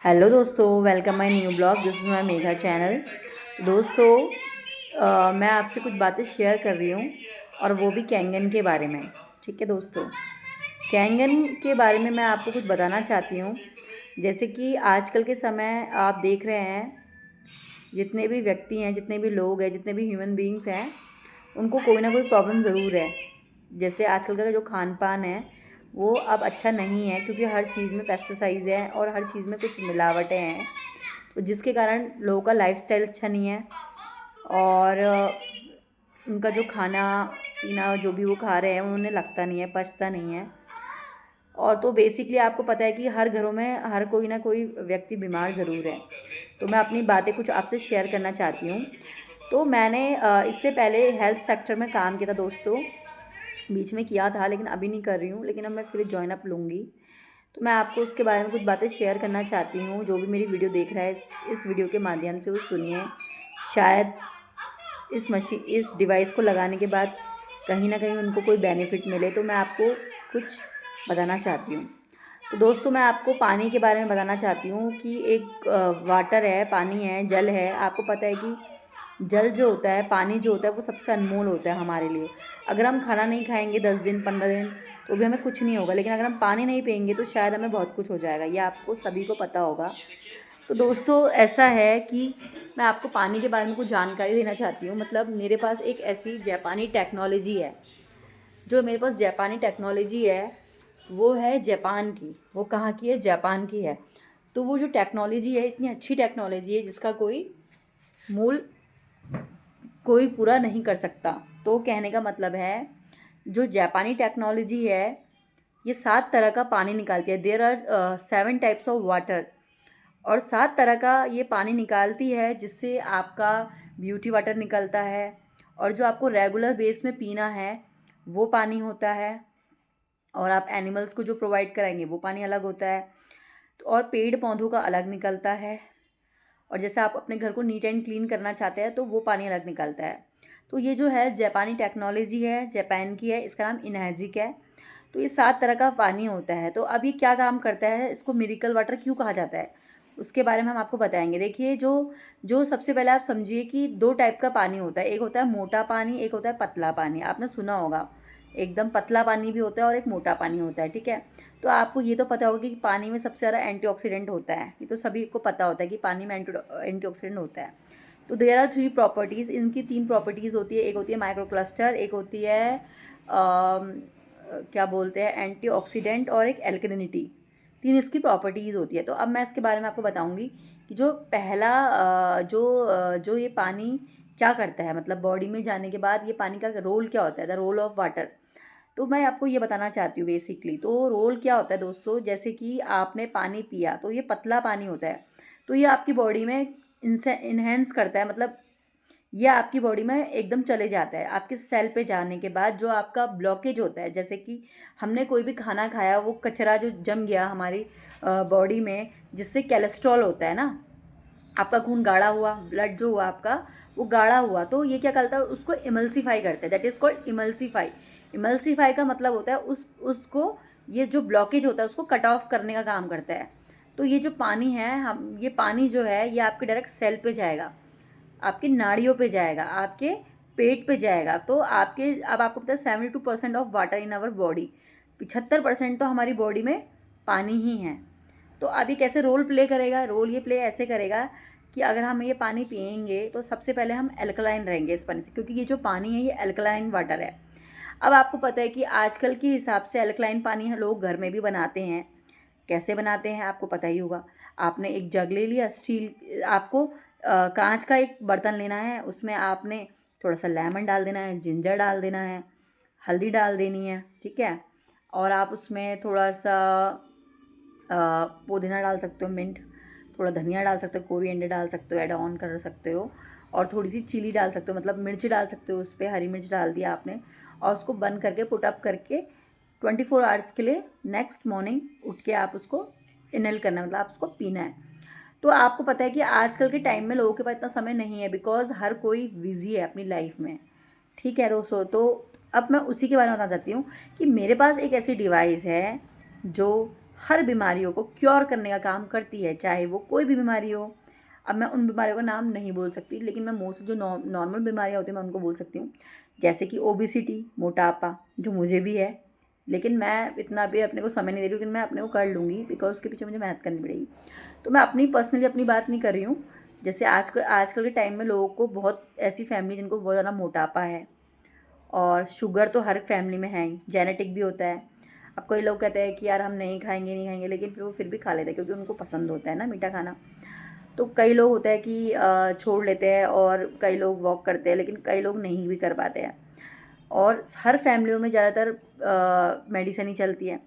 Hello दोस्तों, welcome my new blog. This is my Megha channel. तो दोस्तों, मैं आपसे कुछ बातें शेयर कर रही हूँ और वो भी कैंगन के बारे में। ठीक है दोस्तों, कैंगन के बारे में मैं आपको कुछ बताना चाहती हूँ। जैसे कि आजकल के समय आप देख रहे हैं, जितने भी व्यक्ति हैं, जितने भी लोग हैं, जितने भी ह्यूमन बीइंग्स हैं, उनको कोई ना कोई प्रॉब्लम ज़रूर है। जैसे आजकल का जो खान पान है वो अब अच्छा नहीं है, क्योंकि हर चीज़ में पेस्टिसाइड्स हैं और हर चीज़ में कुछ मिलावटें हैं, तो जिसके कारण लोगों का लाइफस्टाइल अच्छा नहीं है। और उनका जो खाना पीना जो भी वो खा रहे हैं उन्हें लगता नहीं है, पचता नहीं है। और तो बेसिकली आपको पता है कि हर घरों में हर कोई ना कोई व्यक्ति बीमार ज़रूर है। तो मैं अपनी बातें कुछ आपसे शेयर करना चाहती हूँ। तो मैंने इससे पहले हेल्थ सेक्टर में काम किया था दोस्तों, बीच में किया था, लेकिन अभी नहीं कर रही हूँ, लेकिन अब मैं फिर जॉइन अप लूँगी। तो मैं आपको उसके बारे में कुछ बातें शेयर करना चाहती हूँ। जो भी मेरी वीडियो देख रहा है, इस वीडियो के माध्यम से वो सुनिए। शायद इस डिवाइस को लगाने के बाद कहीं ना कहीं उनको कोई बेनिफिट मिले, तो मैं आपको कुछ बताना चाहती हूँ। तो दोस्तों, मैं आपको पानी के बारे में बताना चाहती हूँ कि एक वाटर है, पानी है, जल है। आपको पता है कि जल जो होता है, पानी जो होता है, वो सबसे अनमोल होता है हमारे लिए। अगर हम खाना नहीं खाएंगे 10 दिन 15 दिन तो भी हमें कुछ नहीं होगा, लेकिन अगर हम पानी नहीं पियेंगे तो शायद हमें बहुत कुछ हो जाएगा। ये आपको सभी को पता होगा। तो दोस्तों, ऐसा है कि मैं आपको पानी के बारे में कुछ जानकारी देना चाहती हूँ। मतलब मेरे पास एक ऐसी जापानी टेक्नोलॉजी है, जो मेरे पास जापानी टेक्नोलॉजी है वो है जापान की। वो कहाँ की है? जापान की है। तो वो जो टेक्नोलॉजी है, इतनी अच्छी टेक्नोलॉजी है जिसका मूल कोई पूरा नहीं कर सकता। तो कहने का मतलब है, जो जापानी टेक्नोलॉजी है ये 7 तरह का पानी निकालती है। There are 7 types of water, और 7 तरह का ये पानी निकालती है, जिससे आपका ब्यूटी वाटर निकलता है, और जो आपको रेगुलर बेस में पीना है वो पानी होता है, और आप एनिमल्स को जो प्रोवाइड कराएंगे वो पानी अलग होता है। तो और पेड़ पौधों का अलग निकलता है, और जैसे आप अपने घर को नीट एंड क्लीन करना चाहते हैं तो वो पानी अलग निकलता है। तो ये जो है जापानी टेक्नोलॉजी है, जापान की है, इसका नाम इनर्जिक है। तो ये 7 तरह का पानी होता है। तो अब ये क्या काम करता है, इसको मिरेकल वाटर क्यों कहा जाता है, उसके बारे में हम आपको बताएंगे। देखिए, जो जो सबसे पहले आप समझिए कि 2 टाइप का पानी होता है। एक होता है मोटा पानी, एक होता है पतला पानी। आपने सुना होगा, एकदम पतला पानी भी होता है और एक मोटा पानी होता है। ठीक है, तो आपको ये तो पता होगा कि पानी में सबसे ज़्यादा एंटीऑक्सीडेंट होता है। ये तो सभी को पता होता है कि पानी में एंटीऑक्सीडेंट होता है। तो देयर आर 3 प्रॉपर्टीज़, इनकी 3 प्रॉपर्टीज़ होती है। एक होती है माइक्रो क्लस्टर, एक होती है क्या बोलते हैं, एंटीऑक्सीडेंट, और एक एल्कलिनिटी। 3 इसकी प्रॉपर्टीज़ होती है। तो अब मैं इसके बारे में आपको बताऊंगी कि जो पहला जो ये पानी क्या करता है, मतलब बॉडी में जाने के बाद ये पानी का रोल क्या होता है, द रोल ऑफ वाटर। तो मैं आपको ये बताना चाहती हूँ बेसिकली। तो रोल क्या होता है दोस्तों, जैसे कि आपने पानी पिया तो ये पतला पानी होता है, तो ये आपकी बॉडी में इनसे इन्हेंस करता है। मतलब ये आपकी बॉडी में एकदम चले जाता है। आपके सेल पे जाने के बाद जो आपका ब्लॉकेज होता है, जैसे कि हमने कोई भी खाना खाया, वो कचरा जो जम गया हमारी बॉडी में, जिससे कोलेस्ट्रॉल होता है ना, आपका खून गाढ़ा हुआ, ब्लड जो हुआ आपका वो गाढ़ा हुआ, तो ये क्या करता है, उसको इमल्सीफाई करता है। That is called emulsify. Emulsify का मतलब होता है उसको, ये जो ब्लॉकेज होता है उसको कट ऑफ करने का काम करता है। तो ये जो पानी है, हम ये पानी जो है ये आपके डायरेक्ट सेल पे जाएगा, आपकी नाड़ियों पे जाएगा, आपके पेट पे जाएगा। तो आपके, अब आपको पता है 72% of water in our body, 75% तो हमारी बॉडी में पानी ही है। तो अब ये कैसे रोल प्ले करेगा, रोल ये प्ले ऐसे करेगा कि अगर हम ये पानी पियेंगे तो सबसे पहले हम एल्कलाइन रहेंगे इस पानी से, क्योंकि ये जो पानी है ये एल्कलाइन वाटर है। अब आपको पता है कि आजकल के हिसाब से एल्कलाइन पानी लोग घर में भी बनाते हैं। कैसे बनाते हैं आपको पता ही होगा। आपने एक जग ले लिया स्टील, आपको कांच का एक बर्तन लेना है, उसमें आपने थोड़ा सा लेमन डाल देना है, जिंजर डाल देना है, हल्दी डाल देनी है। ठीक है, और आप उसमें थोड़ा सा पुदीना डाल सकते हो, मिंट, थोड़ा धनिया डाल सकते हो, कोरिएंडर डाल सकते हो, ऐड ऑन कर सकते हो, और थोड़ी सी चिली डाल सकते हो, मतलब मिर्च डाल सकते हो उस पर, हरी मिर्च डाल दिया आपने, और उसको बंद करके पुट अप करके 24 आवर्स के लिए नेक्स्ट मॉर्निंग उठ के आप उसको इनहेल करना है, मतलब आप उसको पीना है। तो आपको पता है कि आजकल के टाइम में लोगों के पास इतना समय नहीं है, बिकॉज हर कोई बिजी है अपनी लाइफ में। ठीक है दोस्तों, तो अब मैं उसी के बारे में बताना चाहती हूँ कि मेरे पास एक ऐसी डिवाइस है जो हर बीमारियों को क्योर करने का काम करती है, चाहे वो कोई भी बीमारी हो। अब मैं उन बीमारियों का नाम नहीं बोल सकती, लेकिन मैं मोस्ट जो नॉर्मल बीमारियाँ होती हैं मैं उनको बोल सकती हूँ। जैसे कि ओबेसिटी, मोटापा, जो मुझे भी है, लेकिन मैं इतना भी अपने को समय नहीं दे रही हूँ, लेकिन मैं अपने को कर लूँगी बिकॉज उसके पीछे मुझे मेहनत करनी पड़ेगी। तो मैं अपनी पर्सनली अपनी बात नहीं कर रही हूँ। जैसे आजकल के टाइम में लोगों को बहुत ऐसी फैमिली जिनको बहुत ज़्यादा मोटापा है, और शुगर तो हर फैमिली में है ही, जेनेटिक भी होता है। अब कोई लोग कहते हैं कि यार हम नहीं खाएंगे नहीं खाएंगे, लेकिन फिर वो फिर भी खा लेते हैं क्योंकि उनको पसंद होता है ना मीठा खाना। तो कई लोग होता है कि छोड़ लेते हैं, और कई लोग वॉक करते हैं, लेकिन कई लोग नहीं भी कर पाते हैं। और हर फैमिलियों में ज़्यादातर मेडिसिन ही चलती है।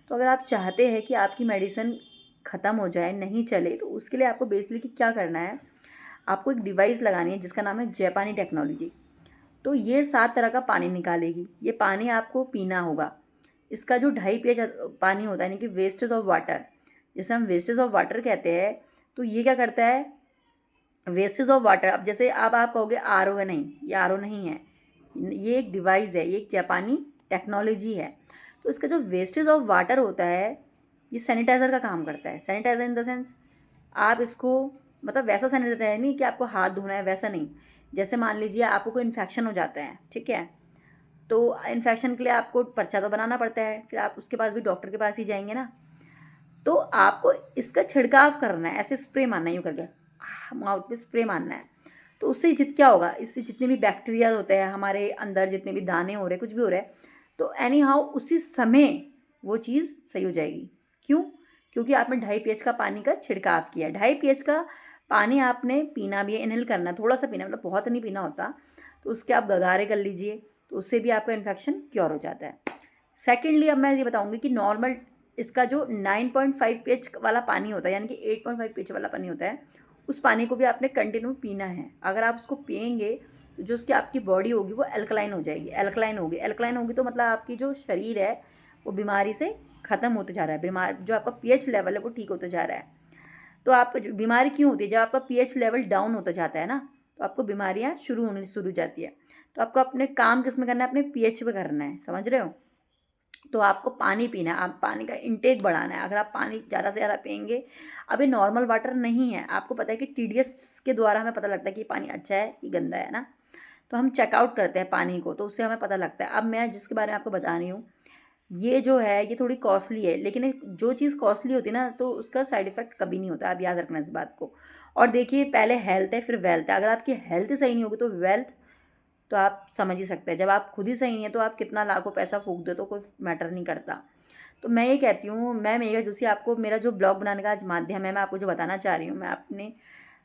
तो अगर आप चाहते हैं कि आपकी मेडिसिन ख़त्म हो जाए, नहीं चले, तो उसके लिए आपको बेसिकली क्या करना है, आपको एक डिवाइस लगानी है जिसका नाम है जापानी टेक्नोलॉजी। तो ये 7 तरह का पानी निकालेगी। ये पानी आपको पीना होगा। इसका जो 2.5 pH पानी होता है, यानी कि वेस्टेज ऑफ वाटर, जिसे हम वेस्टेज ऑफ वाटर कहते हैं, तो ये क्या करता है, वेस्टेज ऑफ वाटर, अब जैसे अब आप कहोगे आर है, नहीं, ये आर नहीं है, ये एक डिवाइस है, ये एक जापानी टेक्नोलॉजी है। तो इसका जो वेस्टेज ऑफ वाटर होता है, ये सैनिटाइज़र का काम करता है। सैनिटाइज़र इन द सेंस, आप इसको, मतलब वैसा सैनिटाइज़र नहीं कि आपको हाथ धोना है, वैसा नहीं। जैसे मान लीजिए आपको कोई इन्फेक्शन हो जाता है, ठीक है, तो इन्फेक्शन के लिए आपको पर्चा तो बनाना पड़ता है, फिर आप उसके पास भी डॉक्टर के पास ही जाएंगे ना। तो आपको इसका छिड़काव करना है, ऐसे स्प्रे मारना है, यूँ करके माउथ पे स्प्रे मारना है। तो उससे क्या होगा, इससे जितने भी बैक्टीरिया होते हैं हमारे अंदर, जितने भी दाने हो रहे, कुछ भी हो रहा है, तो एनी हाउ उसी समय वो चीज़ सही हो जाएगी। क्यों? क्योंकि आपने 2.5 pH का पानी का छिड़काव किया। 2.5 pH का पानी आपने पीना भी है, इनहेल करना, थोड़ा सा पीना, मतलब बहुत नहीं पीना होता। तो उसके आप गगारे कर लीजिए, तो उससे भी आपका इन्फेक्शन क्योर हो जाता है। सेकेंडली अब मैं ये बताऊंगी कि नॉर्मल इसका जो 9.5 pH वाला पानी होता है, यानी कि 8.5 pH वाला पानी होता है, उस पानी को भी आपने कंटिन्यू पीना है। अगर आप उसको पिएंगे तो जो उसकी आपकी बॉडी होगी वो एल्कलाइन हो जाएगी, एल्कलाइन होगी तो मतलब आपकी जो शरीर है वो बीमारी से ख़त्म होते जा रहा है, बीमार जो आपका पीएच लेवल है वो ठीक होते जा रहा है। तो आपको बीमारी क्यों होती है, जब आपका पीएच लेवल डाउन होता जाता है ना, तो आपको बीमारियाँ शुरू हो जाती है। तो आपको अपने काम किस में करना है, अपने पीएच पे करना है, समझ रहे हो। तो आपको पानी पीना है, आप पानी का इंटेक बढ़ाना है। अगर आप पानी ज़्यादा से ज़्यादा पिएंगे, अब ये नॉर्मल वाटर नहीं है, आपको पता है कि टीडीएस के द्वारा हमें पता लगता है कि पानी अच्छा है कि गंदा है ना। तो हम चेकआउट करते हैं पानी को, तो उससे हमें पता लगता है। अब मैं जिसके बारे में आपको बता रही हूँ, ये जो है ये थोड़ी कॉस्टली है, लेकिन जो चीज़ कॉस्टली होती है ना, तो उसका साइड इफ़ेक्ट कभी नहीं होता, आप याद रखना इस बात को। और देखिए, पहले हेल्थ है, फिर वेल्थ है। अगर आपकी हेल्थ सही नहीं होगी तो वेल्थ, तो आप समझ ही सकते हैं, जब आप खुद ही सही नहीं है तो आप कितना लाखों पैसा फूंक दो तो कोई मैटर नहीं करता। तो मैं ये कहती हूँ, मैं मेघा जोशी, आपको मेरा जो ब्लॉग बनाने का आज माध्यम है, मैं आपको जो बताना चाह रही हूँ, मैं अपने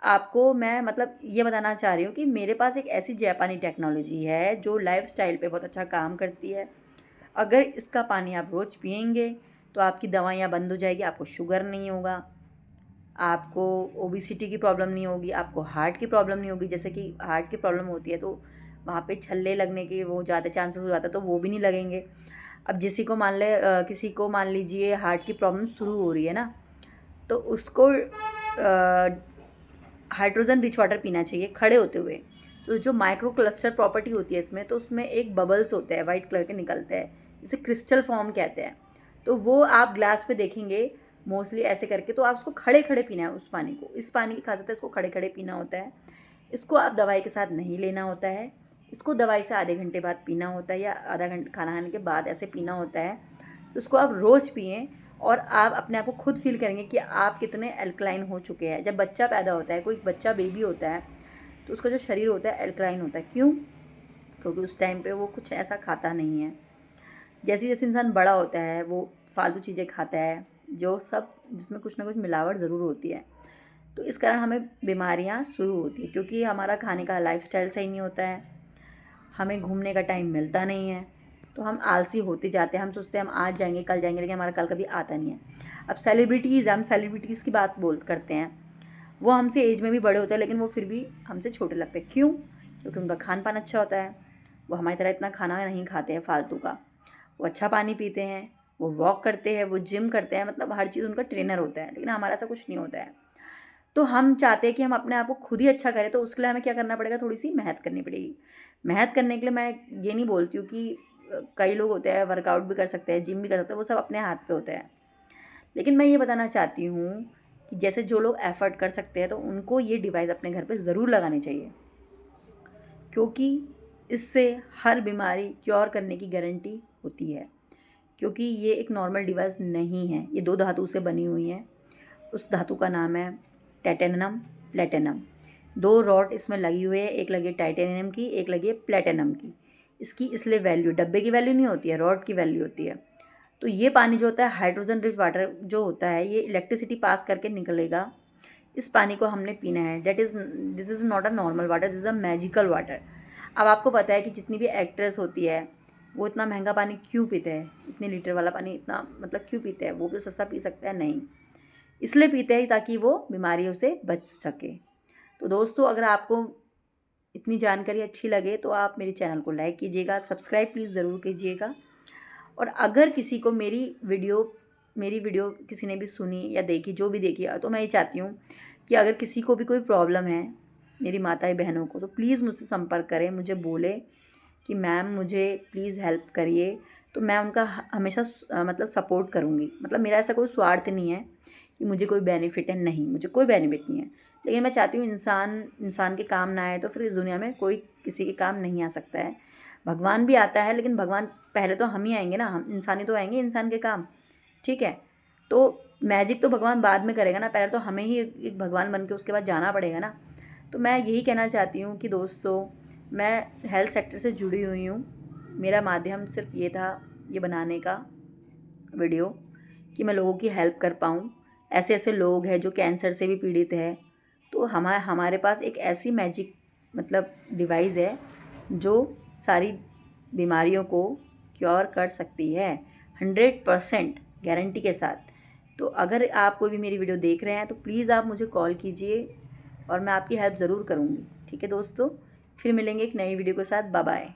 आपको मैं मतलब ये बताना चाह रही हूँ कि मेरे पास एक ऐसी जापानी टेक्नोलॉजी है जो लाइफस्टाइल पे बहुत अच्छा काम करती है। अगर इसका पानी आप रोज़ पिएंगे तो आपकी दवाइयाँ बंद हो जाएगी, आपको शुगर नहीं होगा, आपको ओबेसिटी की प्रॉब्लम नहीं होगी, आपको हार्ट की प्रॉब्लम नहीं होगी। जैसे कि हार्ट की प्रॉब्लम होती है तो वहाँ पे छल्ले लगने के वो ज़्यादा चांसेस हो जाता है, तो वो भी नहीं लगेंगे। अब किसी को मान लीजिए हार्ट की प्रॉब्लम शुरू हो रही है ना, तो उसको हाइड्रोजन रिच वाटर पीना चाहिए खड़े होते हुए। तो जो माइक्रो क्लस्टर प्रॉपर्टी होती है इसमें, तो उसमें एक बबल्स होते हैं वाइट कलर के निकलते हैं, जिसे क्रिस्टल फॉर्म कहते हैं। तो वो आप ग्लास पे देखेंगे मोस्टली ऐसे करके, तो आप उसको खड़े खड़े पीना है उस पानी को। इस पानी की खासियत है, इसको खड़े खड़े पीना होता है। इसको आप दवाई के साथ नहीं लेना होता है, इसको दवाई से आधे घंटे बाद पीना होता है, या आधा घंटा खाना खाने के बाद ऐसे पीना होता है। तो उसको आप रोज़ पिएँ, और आप अपने आप को खुद फील करेंगे कि आप कितने एल्कलाइन हो चुके हैं। जब बच्चा पैदा होता है, कोई बच्चा बेबी होता है, तो उसका जो शरीर होता है एल्कलाइन होता है। क्यों? क्योंकि उस टाइम पे वो कुछ ऐसा खाता नहीं है। जैसे जैसे इंसान बड़ा होता है वो फालतू चीज़ें खाता है, जो सब जिसमें कुछ ना कुछ मिलावट ज़रूर होती है। तो इस कारण हमें बीमारियाँ शुरू होती है, क्योंकि हमारा खाने का लाइफस्टाइल सही नहीं होता है, हमें घूमने का टाइम मिलता नहीं है, तो हम आलसी होते जाते हैं। हम सोचते हैं हम आज जाएंगे कल जाएंगे, लेकिन हमारा कल कभी आता नहीं है। अब हम सेलिब्रिटीज़ की बात करते हैं, वो हमसे एज में भी बड़े होते हैं, लेकिन वो फिर भी हमसे छोटे लगते हैं। क्यों? क्योंकि उनका खान पान अच्छा होता है, वो हमारी तरह इतना खाना नहीं खाते हैं फालतू का, वो अच्छा पानी पीते हैं, वो वॉक करते हैं, वो जिम करते हैं, मतलब हर चीज़ उनका ट्रेनर होता है। लेकिन हमारा ऐसा कुछ नहीं होता है। तो हम चाहते हैं कि हम अपने आप को खुद ही अच्छा करें, तो उसके लिए हमें क्या करना पड़ेगा, थोड़ी सी मेहनत करनी पड़ेगी। मेहनत करने के लिए मैं ये नहीं बोलती हूँ कि कई लोग होते हैं वर्कआउट भी कर सकते हैं, जिम भी कर सकते हैं, वो सब अपने हाथ पे होता है। लेकिन मैं ये बताना चाहती हूँ कि जैसे जो लोग एफ़र्ट कर सकते हैं तो उनको ये डिवाइस अपने घर पे ज़रूर लगानी चाहिए, क्योंकि इससे हर बीमारी क्योर करने की गारंटी होती है। क्योंकि ये एक नॉर्मल डिवाइस नहीं है, ये 2 धातु से बनी हुई है। उस धातु का नाम है टाइटेनियम प्लैटिनम। 2 रॉड इसमें लगी हुई है, एक लगी है टाइटेनियम की, एक लगी है प्लैटिनम की। इसकी इसलिए वैल्यू डब्बे की वैल्यू नहीं होती है, रॉड की वैल्यू होती है। तो ये पानी जो होता है हाइड्रोजन रिच वाटर जो होता है, ये इलेक्ट्रिसिटी पास करके निकलेगा। इस पानी को हमने पीना है। This is not a normal water, this is a magical water. अब आपको पता है कि जितनी भी एक्ट्रेस होती है वो इतना महंगा पानी क्यों पीते हैं, इतने लीटर वाला पानी इतना मतलब क्यों पीते हैं? वो भी सस्ता पी सकते हैं? नहीं, इसलिए पीते हैं ताकि वो बीमारियों से बच सके। तो दोस्तों, अगर आपको इतनी जानकारी अच्छी लगे तो आप मेरे चैनल को लाइक कीजिएगा, सब्सक्राइब प्लीज़ ज़रूर कीजिएगा। और अगर किसी को मेरी वीडियो किसी ने भी सुनी या देखी, जो भी देखी, तो मैं ये चाहती हूँ कि अगर किसी को भी कोई प्रॉब्लम है, मेरी माताएं बहनों को, तो प्लीज़ मुझसे संपर्क करें, मुझे बोले कि मैम मुझे प्लीज़ हेल्प करिए। तो मैं उनका हमेशा मतलब सपोर्ट करूँगी। मतलब मेरा ऐसा कोई स्वार्थ नहीं है कि मुझे कोई बेनिफिट है, नहीं, मुझे कोई बेनिफिट नहीं है। लेकिन मैं चाहती हूँ इंसान के काम ना आए तो फिर इस दुनिया में कोई किसी के काम नहीं आ सकता है। भगवान भी आता है, लेकिन भगवान पहले तो हम ही आएंगे ना, हम इंसान ही तो आएंगे इंसान के काम, ठीक है। तो मैजिक तो भगवान बाद में करेगा ना, पहले तो हमें ही एक भगवान बन के उसके बाद जाना पड़ेगा ना। तो मैं यही कहना चाहती हूँ कि दोस्तों, मैं हेल्थ सेक्टर से जुड़ी हुई हूँ। मेरा माध्यम सिर्फ ये था, ये बनाने का वीडियो, कि मैं लोगों की हेल्प कर पाऊँ। ऐसे ऐसे लोग हैं जो कैंसर से भी पीड़ित है, तो हमारे पास एक ऐसी मैजिक मतलब डिवाइस है जो सारी बीमारियों को क्योर कर सकती है 100% गारंटी के साथ। तो अगर आप कोई भी मेरी वीडियो देख रहे हैं तो प्लीज़ आप मुझे कॉल कीजिए और मैं आपकी हेल्प ज़रूर करूँगी, ठीक है दोस्तों। फिर मिलेंगे एक नई वीडियो के साथ। Bye bye.